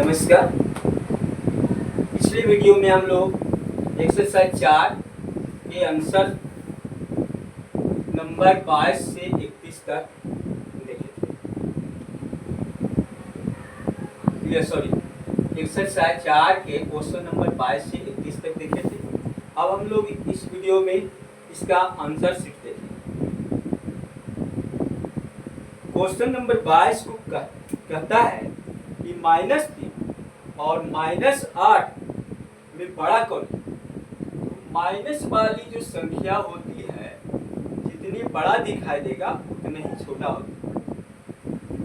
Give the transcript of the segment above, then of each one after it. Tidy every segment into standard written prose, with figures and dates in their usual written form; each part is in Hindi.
नमस्कार। पिछले वीडियो में हम लोग एक्सरसाइज 4 के आंसर नंबर 22 से 31 तक देखे थे। सॉरी, एक्सरसाइज 4 के क्वेश्चन नंबर 22 से 31 तक देखे थे। अब हम लोग इस वीडियो में इसका आंसर सीखते थे। क्वेश्चन नंबर 22 को कहता है कि -3 और -8 में बड़ा कौन है। तो माइनस वाली जो संख्या होती है जितनी बड़ा दिखाई देगा उतना ही छोटा होगा।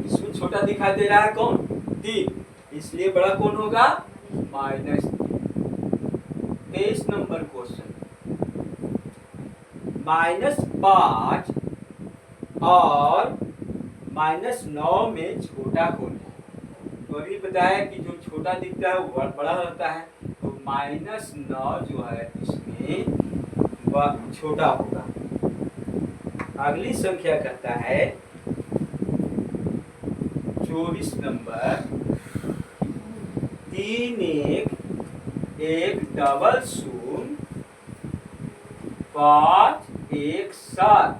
इसमें छोटा दिखाई दे रहा है कौन? 3, इसलिए बड़ा कौन होगा? -3। 23 नंबर क्वेश्चन, -5 और -9 में छोटा कौन है। तो अभी बताया कि जो छोटा दिखता है वो बड़ा होता है, तो -9 जो है इसमें वह छोटा होगा। अगली संख्या कहता है 24 नंबर, 3 1 1 डबल 0 5 1 7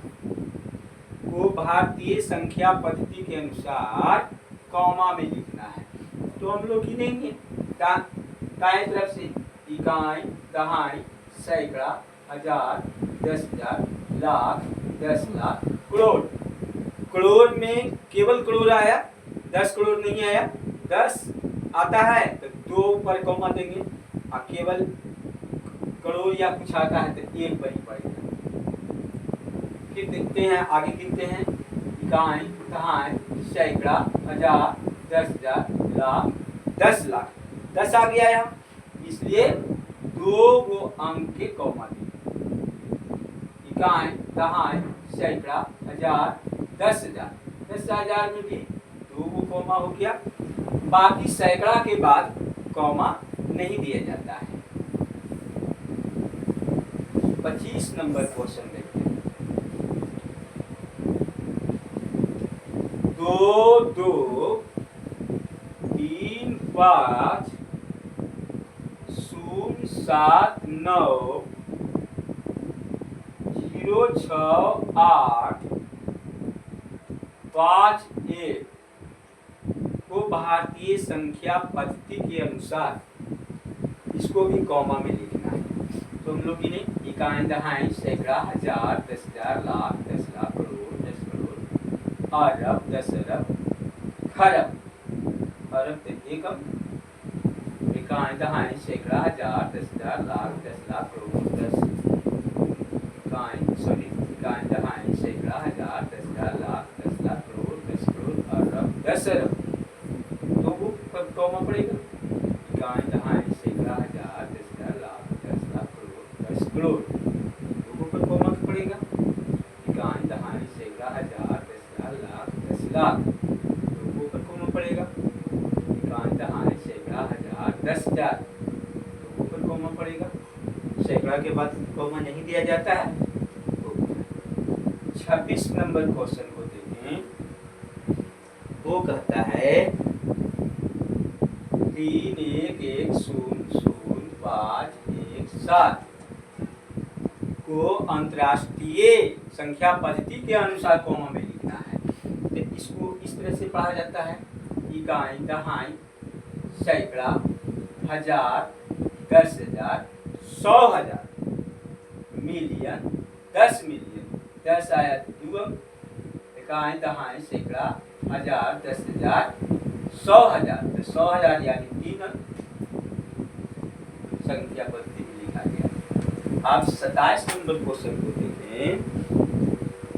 को भारतीय संख्या पद्धति के अनुसार कॉमा में लिखना है। तो हम लोग गिनेंगे दाएं तरफ से इकाई, दहाई, सैकड़ा, हजार, 10,000, लाख, 10 लाख, करोड़। करोड़ में केवल करोड़ आया, 10 करोड़ नहीं आया। 10 आता है तो 2 पर कॉमा देंगे, और केवल करोड़ या कुछ आता है तो 1 पर ही पड़ेगा। फिर देखते हैं, आगे गिनते हैं, इकाई, दहाई, सैकड़ा, हजार, 10,000, लाख, 10 लाख। 10 आ गया यहाँ, इसलिए 2 अंक के कॉमा दिए। इकाई, दहाई, सैकड़ा, हजार, 10,000। 10,000 में भी 2 कॉमा हो गया। बाकी सैकड़ा के बाद कॉमा नहीं दिया जाता है। 25 नंबर क्वेश्चन देखते हैं। 2 2 3 5 0 7 9 0 6 8 5 1 को भारतीय संख्या पद्धति के अनुसार इसको भी कॉमा में लिखना है। तो हम लोग गिने इकाई, दहाई, सैकड़ा, हजार, 10,000, लाख, 10 लाख, करोड़, 10 करोड़, अरब, 10 अरब, खरब। अरब तो एकम, इकाई, दहाई, सैकड़ा, हजार, 10,000, लाख, 10 लाख, करोड़, 10 इकाई, दहाई, सैकड़ा, हजार, 10,000, लाख, 10 लाख, करोड़, 10 करोड़, अरब, 10 अरब। तो वो कॉमा पड़ेगा। इकाई, दहाई, सैकड़ा, हजार, 10,000, लाख, 10 लाख, करोड़, 10 करोड़। तो पर कॉमा पड़ेगा। इकाई, दहाई, सैकड़ा, हजार, 10,000, लाख, 10 लाख। तो पर कॉमा पड़ेगा। इकाई, दहाई, सैकड़ा, हजार, 10,000। तो पर कॉमा पड़ेगा। सैकड़ा के बाद कॉमा नहीं दिया जाता है। 26 नंबर क्वेश्चन को देखें। वो कहता है 3 1 1 0 0 5 1 7 को अंतर्राष्ट्रीय संख्या पद्धति के अनुसार कॉमा में लिखना है। तो इसको इस तरह से पढ़ा जाता है, इकाई, दहाई, सैकड़ा, हजार, 10,000, 100,000, मिलियन, 10 मिलियन। 10 आया तो 2 अंक, इकाई, दहाई, सैकड़ा, हजार, 10,000, 100,000। तो 100,000 यानी 3 अंक संख्या पद्धति में लिखा गया। आप 27 नंबर क्वेश्चन को देखें।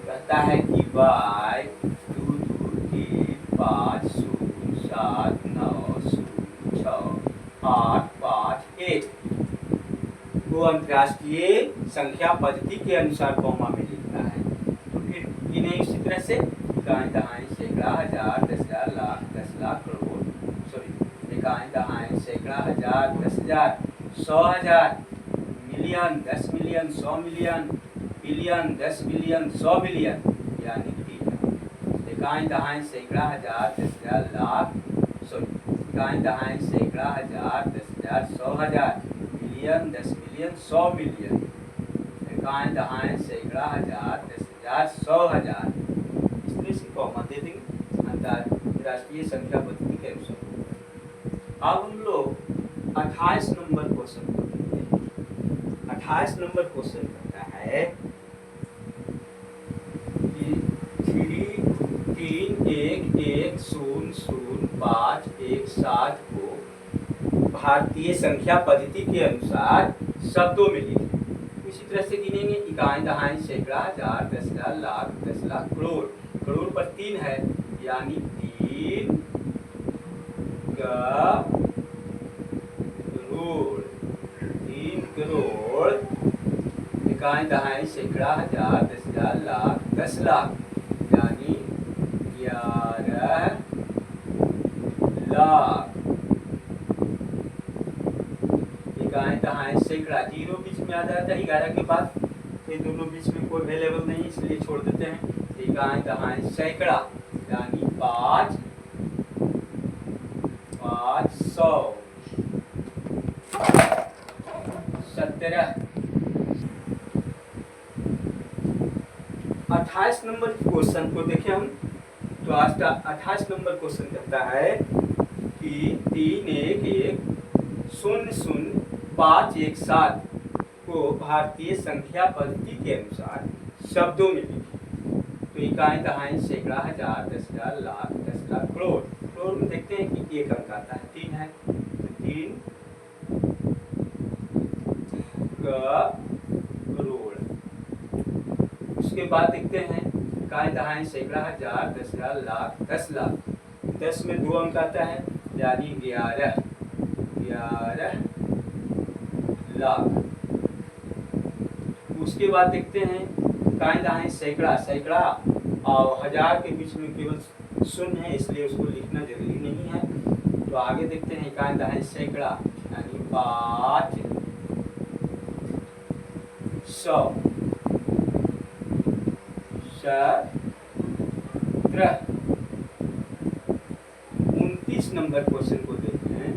कहता है कि y 2 2 3 5 0 7 9 0 6 8 5 1 को अंतर्राष्ट्रीय संख्या पद्धति के अनुसार कॉमा में लिखना है। तो फिर इन्हें इसी तरह से इकाई, दहाई, सैकड़ा, हजार, 10,000, लाख, 10 लाख, करोड़, इकाई, दहाई, सैकड़ा, हजार, 10,000, 100,000, million, 10 million, 100 million, billion, 10 billion, 100 billion, यानी इकाई, दहाई, सैकड़ा, हजार, 10,000, लाख, इकाई दहाई सैकड़ा हजार 10,000 100,000 मिलियन 10 मिलियन 100 मिलियन इकाई दहाई सैकड़ा हजार 10,000 100,000 इस तरह से कॉमा दे देंगे अंतरराष्ट्रीय संख्या पद्धति के अनुसार। अब हम लोग 28 नंबर क्वेश्चन को देखते हैं। 28 नंबर क्वेश्चन कहता है कि 3110517 को भारतीय संख्या पद्धति के अनुसार शब्दों में लिखें। इसी तरह से गिनेंगे इकाई दहाई सैकड़ा हजार 10,000 लाख 10 लाख करोड़। करोड़ पर 3 है यानी 3 करोड़ 3 करोड़ इकाई दहाई सैकड़ा हजार 10,000 लाख 10 लाख यानी 11 लाख इकाई दहाई सैकड़ा। जीरो बीच में आ जाता है 11 के बाद, ये दोनों बीच में कोई अवेलेबल नहीं इसलिए छोड़ देते हैं। इकाई दहाई सैकड़ा यानी 500 17। 28 नंबर क्वेश्चन को देखें हम तो 28 नंबर क्वेश्चन कहता है कि 3110517 को भारतीय संख्या पद्धति के अनुसार शब्दों में लिखें। तो इकाई दहाई सैकड़ा हजार 10,000 लाख 10 लाख करोड़। करोड़ में देखते हैं कि एक अंक आता है 3 है तो 3 करोड़। उसके बाद देखते हैं इकाई दहाई सैकड़ा हजार 10,000 लाख 10 लाख 10 में 2 अंक आता है यानी 11 लाख। उसके बाद देखते हैं इकाई दहाई सैकड़ा सैकड़ा और हजार के बीच में केवल शून्य है इसलिए उसको लिखना जरूरी नहीं है। तो आगे देखते हैं इकाई दहाई सैकड़ा यानी 500 17। 29 नंबर क्वेश्चन को देखते हैं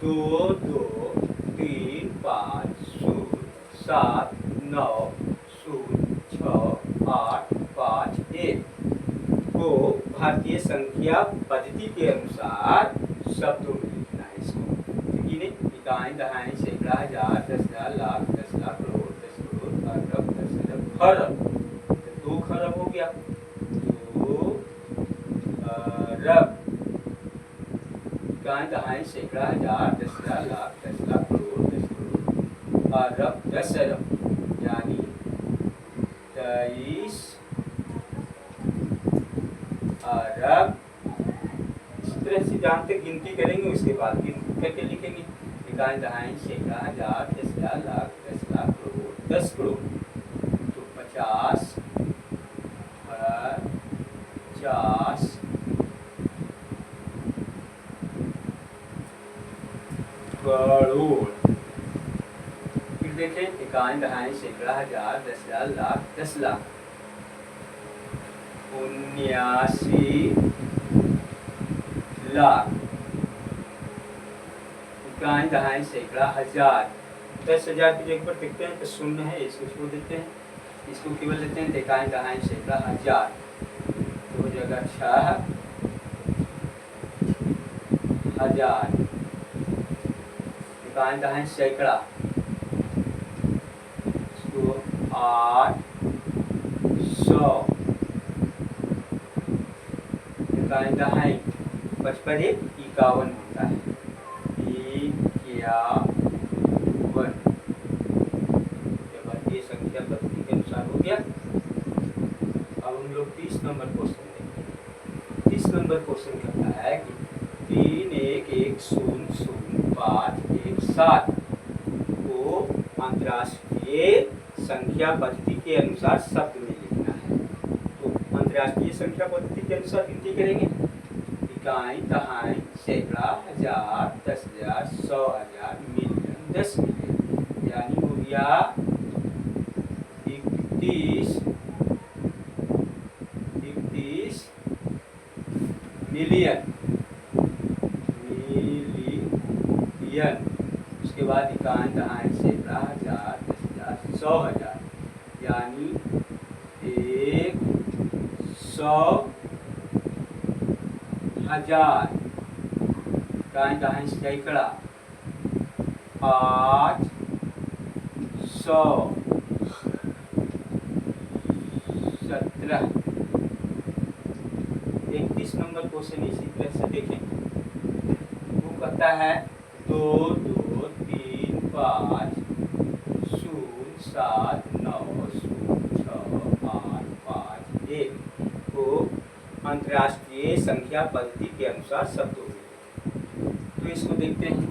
2 2 3 5 0 7 9 0 6 8 5 1 को भारतीय संख्या पद्धति के अनुसार शब्दों में लिखना है इसको। इकाई दहाई सैकड़ा हजार 10,000 लाख 10 लाख करोड़ 10 करोड़ अरब 10 अरब खरब। 2 खरब हो गया 2 अरब। इकाई दहाई सैकड़ा हजार 10,000 लाख 10 लाख करोड़ 10 करोड़ अरब 10 अरब यानी 23 अरब। इस तरह से जहाँ तक गिनती करेंगे उसके बाद गिनती करके लिखेंगे। इकाई दहाई सैकड़ा हजार 10,000 लाख 10 लाख करोड़ 10 करोड़ तो 50 करोड़। फिर देखें इकाई दहाई सैकड़ा हजार 10,000 लाख 10 लाख 79 लाख। इकाई दहाई सैकड़ा हजार 10,000 की जगह पर देखते हैं तो शून्य है इसको छोड़ देते हैं, इसको केवल लेते हैं। इकाई दहाई सैकड़ा हजार तो जगह 6,000। इकाई दहाई सैकड़ा इसको 800। इकाई दहाई 55 51 होता है 51। भारतीय संख्या पद्धति के अनुसार हो गया। अब हम लोग 30 नंबर क्वेश्चन देखेंगे। 30 नंबर क्वेश्चन कहता है कि 3110517 को अंतरराष्ट्रीय संख्या पद्धति के अनुसार शब्द में लिखना है। तो अंतरराष्ट्रीय संख्या पद्धति के अनुसार गिनती करेंगे। इकाई दहाई सैकड़ा हजार 10,000 100,000 मिलियन 10 मिलियन यानी हो गया 31 मिलियन मिलियन, उसके बाद इकाई दहाई सैकड़ा हजार दस हजार सौ हजार, यानी 100,000 इकाई दहाई सैकड़ा 500 17 31 नंबर क्वेश्चन इसी तरह से देखें। वो कहता है 2 2 3 5 0 7 9 0 6 8 5 1 को अंतर्राष्ट्रीय संख्या पद्धति के अनुसार शब्दों में, तो इसको देखते हैं।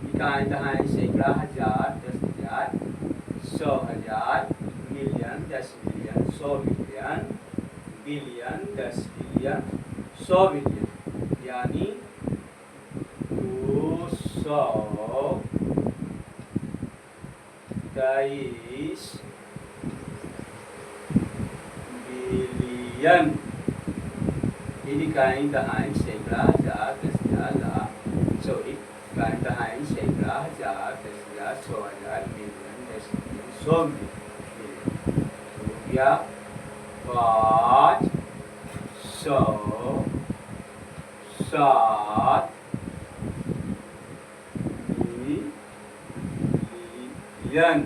इकाई दहाई सैकड़ा हजार दस हजार सौ हजार, million 10 million 100 million, billion 10 billion 100 billion, यानी 223 बिलियन। फिर इकाई दहाई सैकड़ा हजार दस हजार लाख, सॉरी इकाई दहाई सैकड़ा हजार दस हजार सौ हजार, मिलियन 10 मिलियन 100 मिलियन, हो गया 507 मिलियन।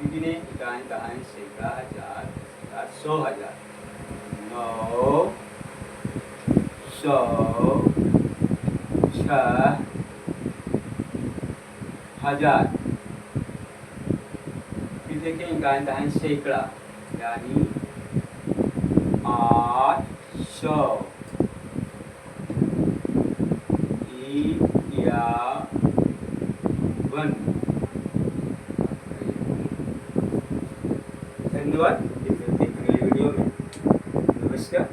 कितने इकाई दहाई सैकड़ा हजार दस हजार सौ हजार, 906,000। फिर देखें इकाई दहाई सैकड़ा, यानी 800 51। धन्यवाद, मिलते हैं अगले वीडियो में। नमस्कार।